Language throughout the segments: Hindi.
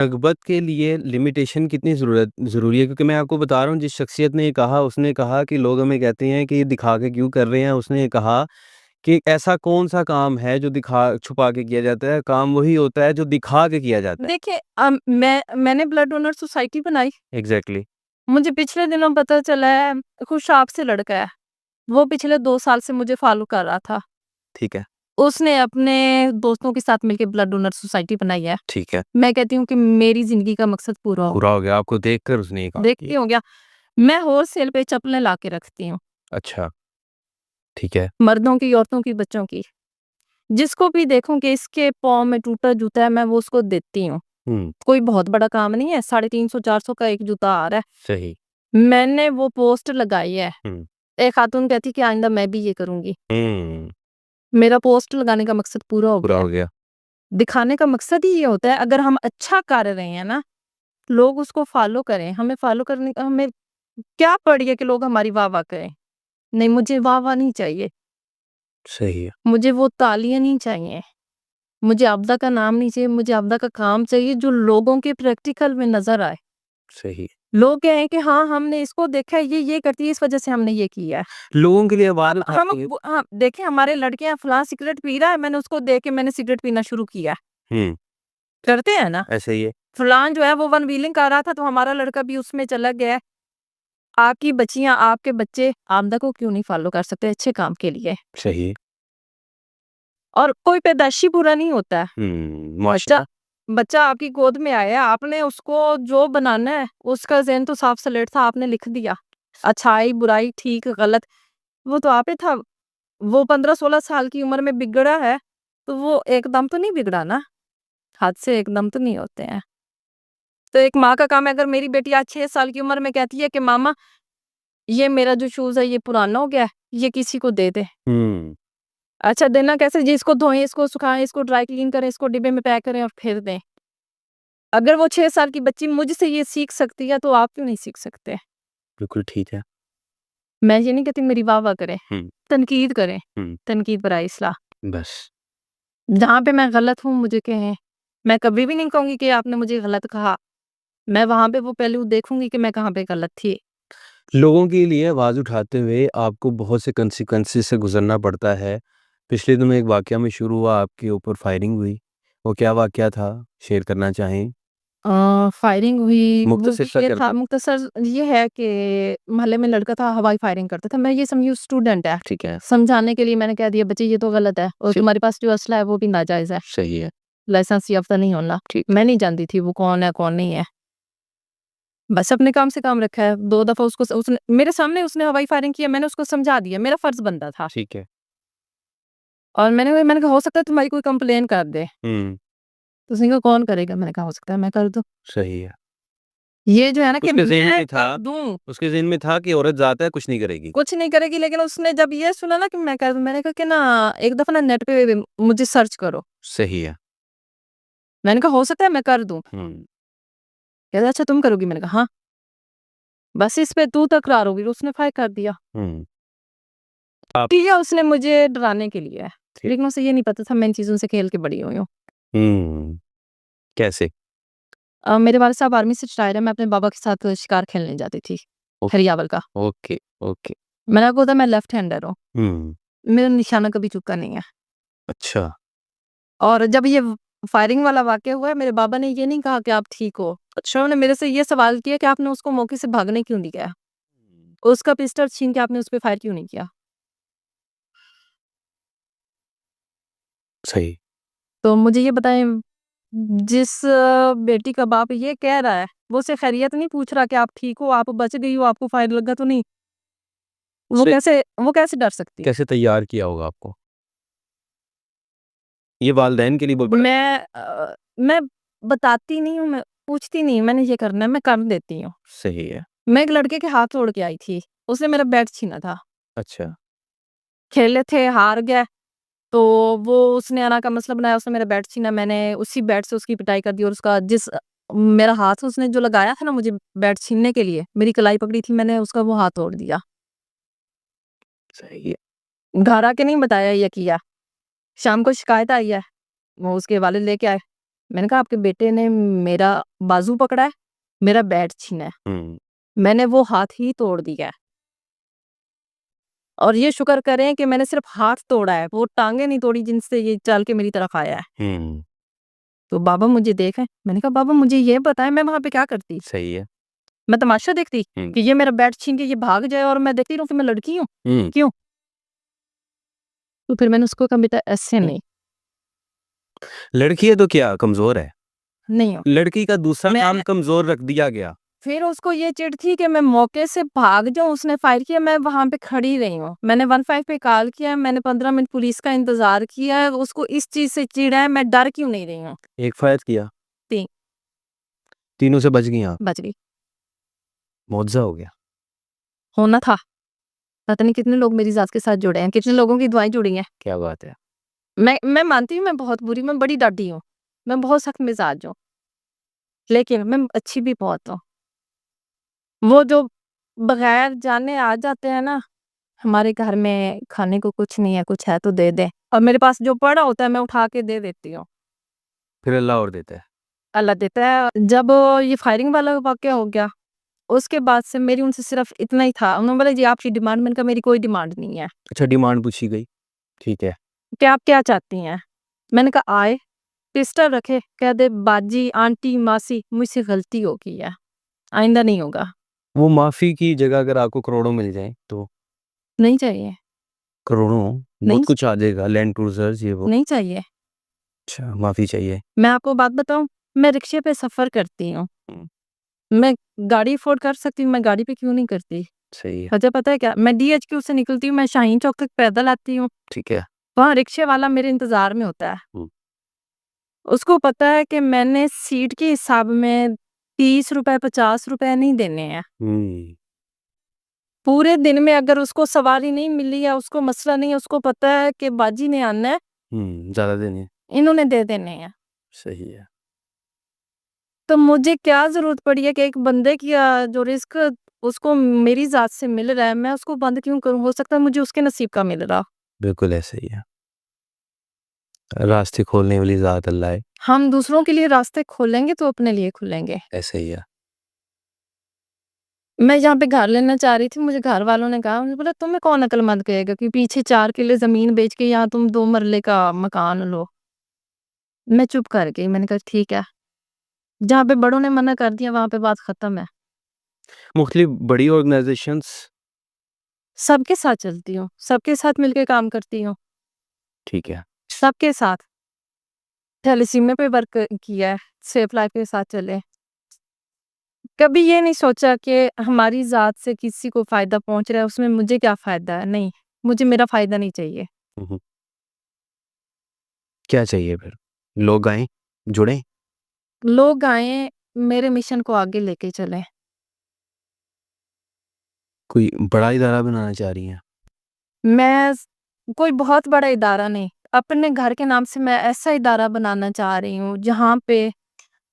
रग़बत के लिए लिमिटेशन कितनी ज़रूरी है? क्योंकि मैं आपको बता रहा हूँ जिस शख़्सियत ने ये कहा उसने कहा कि लोग हमें कहते हैं कि ये दिखा के क्यों कर रहे हैं? उसने ये कहा कि ऐसा कौन-सा काम है जो दिखा छुपा के किया जाता है? काम वही होता है जो दिखा के किया जाता है। देखिए मैंने ब्लड डोनर सोसाइटी बनाई। एग्ज़ैक्टली। मुझे पिछले दिनों पता चला है खुशाब से लड़का है, वो पिछले 2 साल से मुझे फ़ॉलो कर रहा था। ठीक है, उसने अपने दोस्तों के साथ मिलके ब्लड डोनर सोसाइटी बनाई है। ठीक है। मैं कहती हूँ कि मेरी ज़िंदगी का मकसद पूरा हो पूरा गया। हो गया, आपको देखकर उसने ये काम देखती किया। हो गया, मैं होलसेल पे चप्पलें ला के रखती हूँ, अच्छा, ठीक है। मर्दों की, औरतों की, बच्चों की। जिसको भी देखूँ कि इसके पाँव में टूटा जूता है, मैं वो उसको देती हूँ। हुँ, कोई बहुत बड़ा काम नहीं है, 350-400 का एक जूता आ रहा है। सही। मैंने वो पोस्ट लगाई है। हुँ, एक खातून कहती कि आइंदा मैं भी ये करूँगी। हुँ, मेरा पोस्ट लगाने का मकसद पूरा हो पूरा गया है। हो गया। दिखाने का मकसद ही ये होता है अगर हम अच्छा कर रहे हैं ना, लोग उसको फ़ॉलो करें। हमें फ़ॉलो करने का हमें क्या पड़ी है कि लोग हमारी वाह-वाह करें। नहीं, मुझे वाह-वाह नहीं चाहिए। सही है, मुझे वो तालियाँ नहीं चाहिए। मुझे आपदा का नाम नहीं चाहिए, मुझे आपदा का काम चाहिए जो लोगों के प्रैक्टिकल में नज़र आए। सही। लोग कहें कि हाँ, हमने इसको देखा है, ये करती है, इस वज़ह से हमने ये किया है। लोगों के लिए आवाज़ हम उठानी है। ब हाँ, देखें हमारे लड़के हैं फलाँ सिगरेट पी रहा है, मैंने उसको देख के मैंने सिगरेट पीना शुरू किया। हुँ, करते हैं ना? ऐसे ही है। फलाँ जो है वो वन व्हीलिंग कर रहा था तो हमारा लड़का भी उसमें चला गया है। आपकी बच्चियाँ, आपके बच्चे आमदा को क्यों नहीं फ़ॉलो कर सकते अच्छे काम के लिए? सही। और कोई पैदाइशी बुरा नहीं होता है। बच्चा माशाल्लाह। बच्चा आपकी गोद में आया है, आपने उसको जो बनाना है, उसका ज़हन तो साफ स्लेट था, आपने लिख दिया। अच्छाई, बुराई, ठीक, गलत, वो तो आप ही था। वो 15-16 साल की उम्र में बिगड़ा है, तो वो एकदम तो नहीं बिगड़ा ना, हादसे एकदम तो नहीं होते हैं। तो एक माँ का काम है अगर मेरी बेटी आज 6 साल की उम्र में कहती है कि मामा ये मेरा जो शूज़ है ये पुराना हो गया है, ये किसी को दे दे। हुँ, अच्छा देना कैसे जी इसको धोएँ, इसको सुखाएँ, इसको ड्राई क्लीन करें, इसको डिब्बे में पैक करें और फिर दें। अगर वो 6 साल की बच्ची मुझसे ये सीख सकती है तो आप क्यों नहीं सीख सकते? बिल्कुल ठीक है। मैं ये नहीं कहती मेरी वाह-वाह करें, हुँ, तनकीद करें, हुँ, तनकीद बराए इस्लाह। बस। जहाँ पे मैं गलत हूँ मुझे कहें। मैं कभी भी नहीं कहूँगी कि आपने मुझे गलत कहा। मैं वहाँ पे वो पहलू देखूँगी कि मैं कहाँ पे गलत थी। लोगों के लिए आवाज़ उठाते हुए आपको बहुत से कंसीक्वेंसेस से गुज़रना पड़ता है। पिछले दिनों एक वाक़या में शुरू हुआ आपके ऊपर फायरिंग हुई। वो क्या वाक़या था? शेयर करना चाहें? फायरिंग हुई, वो मुख्तसर सा ये कर था दें। मुख्तसर ये है कि मोहल्ले में लड़का था हवाई फायरिंग करता था। मैं ये समझी स्टूडेंट है। ठीक है। समझाने के लिए मैंने कह दिया बच्चे ये तो गलत है और स तुम्हारे पास जो असला है वो भी नाजायज़ है। सही है। लाइसेंस याफ्ता नहीं होना। ठीक। मैं नहीं जानती थी वो कौन है, कौन नहीं है। बस अपने काम से काम रखा है। 2 दफ़ा उसको उसने मेरे सामने उसने हवाई फायरिंग किया, मैंने उसको समझा दिया, मेरा फ़र्ज़ बनता था। ठीक है। और मैंने कहा हो सकता है तुम्हारी कोई कंप्लेन कर दे। हुँ, तो उसने कहा कौन करेगा? मैंने कहा हो सकता है मैं कर दूँ। सही है। ये जो है ना कि उसके ज़हन मैं में था कर दूँ, उसके ज़हन में था कि औरत ज़ात है, कुछ नहीं करेगी। कुछ नहीं करेगी लेकिन उसने जब ये सुना ना कि मैं कर दूँ, मैंने कहा कि ना एक दफ़ा ना नेट पे मुझे सर्च करो। सही है। मैंने कहा हो सकता है मैं कर दूँ। हुँ, कहता अच्छा तुम करोगी? मैंने कहा हाँ। बस इस पे तू तकरार हो गई, उसने फायर कर दिया। हुँ। आप किया उसने मुझे डराने के लिए, थे। लेकिन उसे ये नहीं पता था मैं इन चीज़ों से खेल के बड़ी हुई हूँ। हुँ, कैसे? मेरे वाले साहब आर्मी से रिटायर है, मैं अपने बाबा के साथ शिकार खेलने जाती थी, ओ हरियावल का। Okay, okay. मैंने आपको बताया मैं लेफ्ट हैंडर हूँ, हुँ, मेरा निशाना कभी चूका नहीं है। अच्छा। और जब ये फायरिंग वाला वाक़या हुआ है, मेरे बाबा ने ये नहीं कहा कि आप ठीक हो। अच्छा उन्होंने मेरे से ये सवाल किया कि आपने उसको मौके से भागने क्यों नहीं दिया? उसका पिस्टल छीन के आपने उस पे फायर क्यों नहीं किया? सही। तो मुझे ये बताएँ जिस बेटी का बाप ये कह रहा है, वो उससे खैरियत नहीं पूछ रहा कि आप ठीक हो, आप बच गई हो, आपको फायर लगा तो नहीं? उसे वो कैसे डर सकती है? कैसे तैयार किया होगा आपको? ये वालिदैन के लिए बहुत बड़ा मैं बताती नहीं हूँ, मैं पूछती नहीं, मैंने ये करना है, मैं कर देती हूँ। सही है। मैं एक लड़के के हाथ तोड़ के आई थी, उसने मेरा बैट छीना था। अच्छा, खेले थे, हार गए, तो वो उसने आना का मसला बनाया, उसने मेरा बैट छीना, मैंने उसी बैट से उसकी पिटाई कर दी और उसका मेरा हाथ उसने जो लगाया था ना मुझे बैट छीनने के लिए, मेरी कलाई पकड़ी थी, मैंने उसका वो हाथ तोड़ दिया। सही है। घर आके नहीं बताया ये किया। शाम को शिकायत आई है, वो उसके वालिद लेके आए। मैंने कहा आपके बेटे ने मेरा बाजू पकड़ा है, मेरा बैट छीना है, हुँ, मैंने वो हाथ ही तोड़ दिया है। और ये शुक्र करें कि मैंने सिर्फ हाथ तोड़ा है, वो टाँगें नहीं तोड़ी जिनसे ये चल के मेरी तरफ आया है। हुँ, तो बाबा मुझे देखें, मैंने कहा बाबा मुझे ये बताएँ मैं वहाँ पे क्या करती? सही है। मैं तमाशा देखती हुँ, कि ये मेरा बैट छीन के ये भाग जाए और मैं देखती रहूँ कि मैं लड़की हूँ, हुँ, क्यों? तो फिर मैंने उसको कहा बेटा ऐसे नहीं, लड़की है तो क्या कमज़ोर है? नहीं हो। लड़की का दूसरा मैं नाम कमज़ोर रख दिया गया। फिर उसको ये चिढ़ थी कि मैं मौके से भाग जाऊँ, उसने फायर किया, मैं वहाँ पे खड़ी रही हूँ। मैंने 15 पे कॉल किया, मैंने 15 मिनट पुलिस का इंतज़ार किया, उसको इस चीज़ से चिढ़ है, मैं डर क्यों नहीं रही हूँ? एक फायर किया, 3 तीनों से बच गई आप, बच गई। मुआवज़ा हो गया। होना था, पता नहीं कितने लोग मेरी ज़ात के साथ जुड़े हैं, कितने लोगों की दुआएँ जुड़ी हैं। क्या बात है। मैं मानती हूँ मैं बहुत बुरी, मैं बड़ी डाडी हूँ, मैं बहुत सख्त मिज़ाज हूँ, लेकिन मैं अच्छी भी बहुत हूँ। वो जो बगैर जाने आ जाते हैं ना, हमारे घर में खाने को कुछ नहीं है, कुछ है तो दे दें, और मेरे पास जो पड़ा होता है मैं उठा के दे देती हूँ। फिर अल्लाह और देता है। अल्लाह देता है। जब ये फायरिंग वाला वाक़या हो गया, उसके बाद से मेरी उनसे सिर्फ़ इतना ही था। उन्होंने बोला जी आपकी डिमांड, मैंने कहा मेरी कोई डिमांड नहीं है। अच्छा डिमांड पूछी गई, ठीक है। कि आप क्या चाहती हैं? मैंने कहा आए, पिस्टल रखे, कह दे बाजी, आंटी, मासी मुझसे गलती हो गई है, आइंदा नहीं होगा। वो माफ़ी की जगह अगर आपको करोड़ों मिल जाएँ तो? नहीं चाहिए, करोड़ों? नहीं बहुत कुछ आ जाएगा, लैंड क्रूज़र्स ये वो। नहीं चाहिए। अच्छा, माफ़ी चाहिए। मैं आपको बात बताऊँ, मैं रिक्शे पे सफ़र करती हूँ। हुँ, मैं गाड़ी अफ़ोर्ड कर सकती हूँ, मैं गाड़ी पे क्यों नहीं करती? सही है, वजह पता है क्या? मैं डीएचक्यू से निकलती हूँ, मैं शाहीन चौक तक पैदल आती हूँ, ठीक है। वहाँ रिक्शे वाला मेरे इंतज़ार में होता है। हुँ, उसको पता है कि मैंने सीट के हिसाब में ₹30 ₹50 नहीं देने हैं। हुँ, पूरे दिन में अगर उसको सवारी नहीं मिली या उसको मसला नहीं है, उसको पता है कि बाजी ने आना है, ज़्यादा देने इन्होंने दे देने हैं। सही है। तो मुझे क्या ज़रूरत पड़ी है कि एक बंदे की जो रिस्क उसको मेरी ज़ात से मिल रहा है, मैं उसको बंद क्यों करूँ? हो सकता है मुझे उसके नसीब का मिल रहा। बिल्कुल ऐसे ही है। रास्ते खोलने वाली ज़ात अल्लाह है, हम दूसरों के लिए रास्ते खोलेंगे तो अपने लिए खुलेंगे। ऐसे ही है। मैं यहाँ पे घर लेना चाह रही थी, मुझे घर वालों ने कहा, उन्होंने बोला तुम्हें कौन अक्लमंद कहेगा कि पीछे 4 किले ज़मीन बेच के यहाँ तुम 2 मरले का मकान लो। मैं चुप कर गई, मैंने कहा ठीक है। जहाँ पे बड़ों ने मना कर दिया वहाँ पे बात खत्म है। मुख्तलिफ बड़ी ऑर्गनाइज़ेशंस सबके साथ चलती हूँ, सबके साथ मिलके काम करती हूँ, ठीक है। सबके साथ। थैलेसीमिया पे वर्क किया है, सेफ लाइफ के साथ चले। कभी ये नहीं सोचा कि हमारी ज़ात से किसी को फ़ायदा पहुँच रहा है, उसमें मुझे क्या फ़ायदा है? नहीं, मुझे मेरा फ़ायदा नहीं चाहिए। हुँ, हुँ। क्या चाहिए फिर? लोग आएँ, जुड़ें? लोग आएँ, मेरे मिशन को आगे लेके चलें। कोई बड़ा इदारा बनाना चाह रही हैं? मैं स कोई बहुत बड़ा इदारा नहीं, अपने घर के नाम से मैं ऐसा इदारा बनाना चाह रही हूँ, जहाँ पे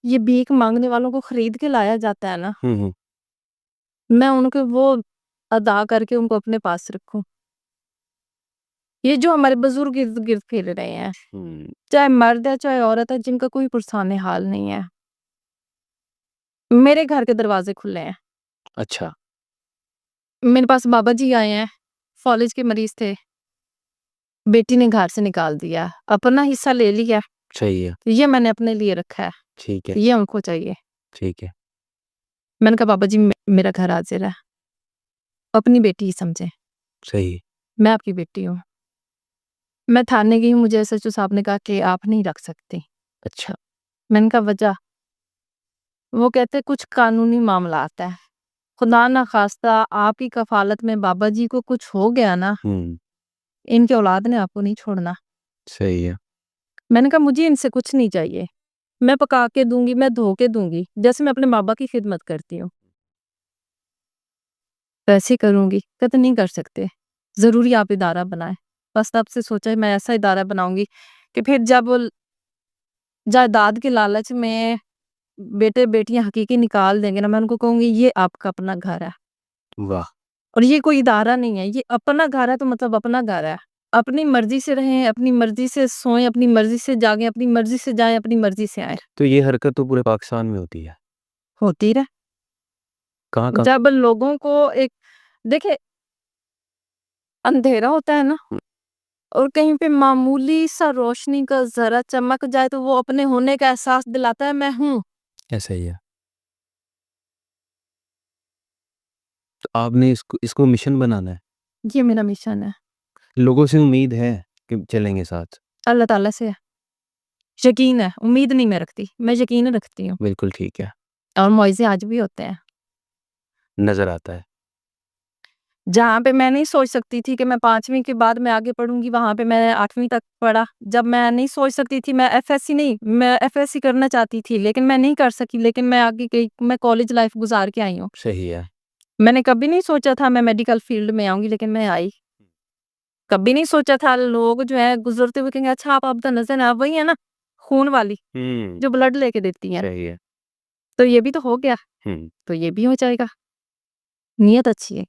ये भीख माँगने वालों को खरीद के लाया जाता है ना, हुँ, हुँ। मैं उनको वो अदा करके उनको अपने पास रखूँ। ये जो हमारे बुज़ुर्ग इर्द-गिर्द फिर रहे हैं, हुँ, चाहे मर्द है, चाहे औरत है, जिनका कोई पुरसाने हाल नहीं है। मेरे घर के दरवाज़े खुले हैं। अच्छा, मेरे पास बाबा जी आए हैं, फ़ॉलिज के मरीज़ थे, बेटी ने घर से निकाल दिया, अपना हिस्सा ले लिया, सही है, ये मैंने अपने लिए रखा है, ठीक है, ये उनको चाहिए। ठीक है। मैंने कहा बाबा जी मेरा घर हाज़िर है, अपनी बेटी ही समझें, सही, मैं आपकी बेटी हूँ। मैं थाने गई हूँ, मुझे एसएचओ साहब ने कहा कि आप नहीं रख सकती। अच्छा। मैंने कहा वजह? वो कहते कुछ कानूनी मामलात है। खुदा ना ख़ास्ता आपकी कफ़ालत में बाबा जी को कुछ हो गया ना, हुँ, इनकी औलाद ने आपको नहीं छोड़ना। सही है। मैंने कहा मुझे इनसे कुछ नहीं चाहिए। मैं पका के दूँगी, मैं धो के दूँगी, जैसे मैं अपने माँ-बाप की खिदमत करती हूँ, वैसे ही करूँगी। कहते नहीं कर सकते, ज़रूरी आप इदारा बनाएँ। बस तब से सोचा है मैं ऐसा इदारा बनाऊँगी कि फिर जब वो जायदाद के लालच में बेटे-बेटियाँ हकीकी निकाल देंगे ना, मैं उनको कहूँगी ये आपका अपना घर है वाह! और ये कोई इदारा नहीं है, ये अपना घर है तो मतलब अपना घर है। अपनी मर्ज़ी से रहें, अपनी मर्ज़ी से सोएँ, अपनी मर्ज़ी से जागें, अपनी मर्ज़ी से जाएँ, अपनी मर्ज़ी से आएँ। तो ये हरकत तो पूरे पाकिस्तान में होती है। होती रहे। कहाँ-कहाँ? जब लोगों को एक देखिए अंधेरा होता है ना हुँ, और कहीं पे मामूली सा रोशनी का ज़रा चमक जाए तो वो अपने होने का एहसास दिलाता है मैं हूँ। ऐसा ही है। तो आपने इसको इसको मिशन बनाना है। ये मेरा मिशन है। लोगों से उम्मीद है कि चलेंगे साथ। अल्लाह ताला से है। यकीन है, उम्मीद नहीं मैं रखती, मैं यकीन रखती हूँ बिल्कुल ठीक है, और मुआज़े आज भी होते हैं। नज़र आता है। जहाँ पे मैं नहीं सोच सकती थी कि मैं 5वीं के बाद मैं आगे पढ़ूँगी, वहाँ पे मैं 8वीं तक पढ़ा। जब मैं नहीं सोच सकती थी मैं एफएससी नहीं, मैं एफएससी करना चाहती थी, लेकिन मैं नहीं कर सकी, लेकिन मैं आगे गई, मैं कॉलेज लाइफ़ गुज़ार के आई हूँ। सही है। मैंने कभी नहीं सोचा था मैं मेडिकल फ़ील्ड में आऊँगी, लेकिन मैं आई। कभी नहीं सोचा था लोग जो है गुज़रते हुए कहेंगे अच्छा आप अब्दा नज़र आप वही है ना, खून वाली, हुँ, जो ब्लड लेके देती हैं। सही है। तो ये भी तो हो गया, हुँ। तो ये भी हो जाएगा। नीयत अच्छी है।